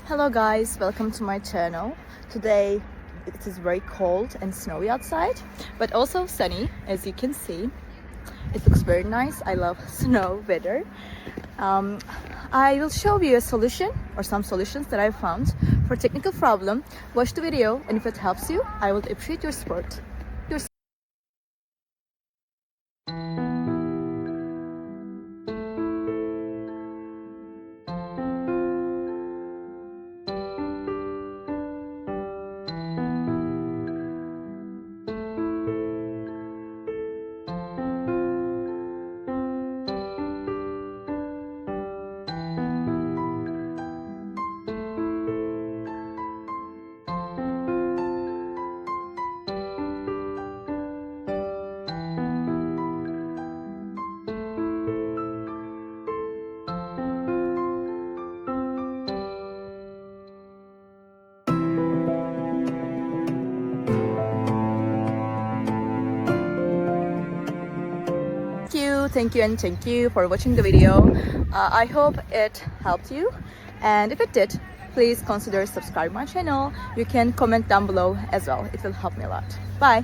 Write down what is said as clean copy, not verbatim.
Hello guys, welcome to my channel. Today it is very cold and snowy outside, but also sunny, as you can see. It looks very nice. I love snow weather. I will show you a solution or some solutions that I found for technical problem. Watch the video, and if it helps you, I would appreciate your support. Thank you for watching the video. I hope it helped you, and if it did, please consider subscribing my channel. You can comment down below as well. It will help me a lot. Bye.